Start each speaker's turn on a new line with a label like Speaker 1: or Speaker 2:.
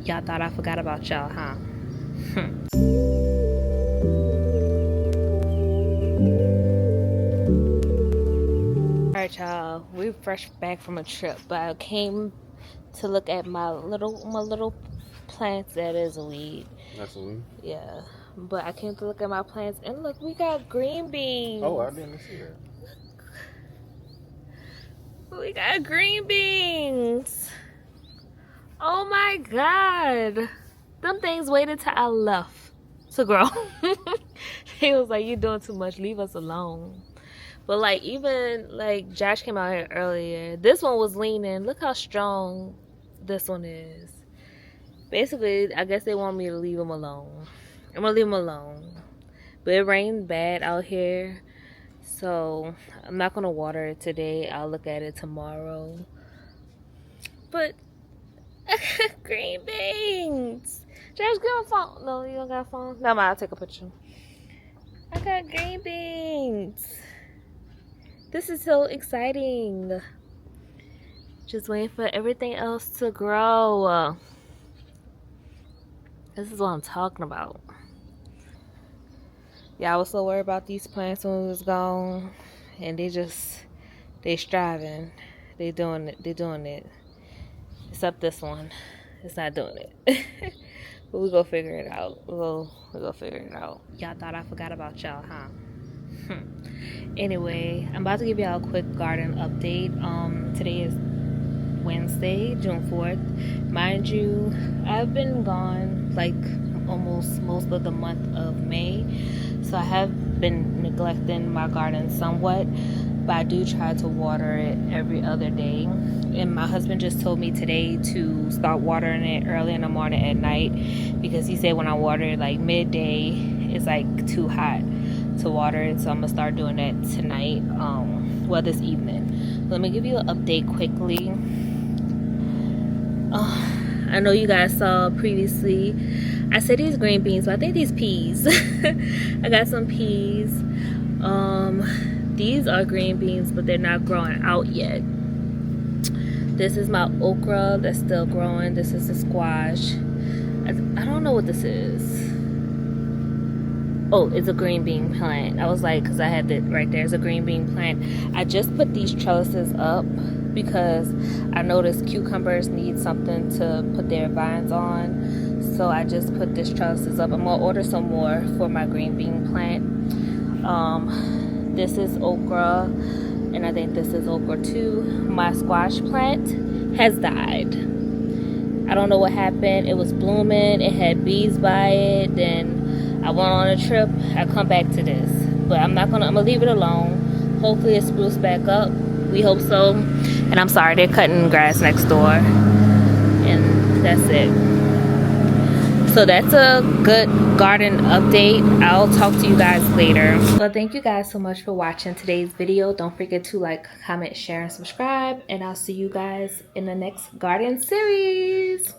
Speaker 1: Y'all thought I forgot about y'all, huh? Alright, y'all, we're fresh back from a trip, but I came to look at my little plants. That is a weed.
Speaker 2: That's a weed?
Speaker 1: Yeah, but I came to look at my plants, and look, we got green beans.
Speaker 2: Oh, I didn't see that.
Speaker 1: We got green beans. Oh my god, them things waited till I left to grow. He was like, "You're doing too much. Leave us alone." But like, even like Josh came out here earlier. This one was leaning. Look how strong this one is. Basically, I guess they want me to leave him alone. I'm gonna leave him alone. But it rained bad out here, so I'm not gonna water it today. I'll look at it tomorrow. But green beans. Josh, get my phone. No, you don't got a phone. No, I'll take a picture. I got green beans. This is so exciting. Just waiting for everything else to grow. This is what I'm talking about. Yeah, I was so worried about these plants when we was gone, and they striving. They doing it. Except this one, it's not doing it. But we go figure it out. We go figure it out. Y'all thought I forgot about y'all, huh? Anyway, I'm about to give y'all a quick garden update. Today is Wednesday, June 4th. Mind you, I've been gone like almost most of the month of May, so I have been neglecting my garden somewhat, but I do try to water it every other day. And my husband just told me today to start watering it early in the morning at night, because he said when I water it like midday, it's like too hot to water it. So I'm gonna start doing that tonight, well, this evening. Let me give you an update quickly. I know you guys saw previously I said these green beans, but I think these peas. I got some peas. These are green beans, but they're not growing out yet. This is my okra that's still growing. This is the squash. I don't know what this is. Oh, it's a green bean plant. I was like, because I had it right there. It's a green bean plant. I just put these trellises up because I noticed cucumbers need something to put their vines on. So I just put this trellises up. I'm going to order some more for my green bean plant. This is okra, and I think this is okra too. My squash plant has died. I don't know what happened. It was blooming. It had bees by it. Then I went on a trip. I come back to this, but I'm gonna leave it alone. Hopefully it spruces back up. We hope so. And I'm sorry, they're cutting grass next door, and that's it. So that's a good garden update. I'll talk to you guys later. Well, thank you guys so much for watching today's video. Don't forget to like, comment, share, and subscribe, and I'll see you guys in the next garden series.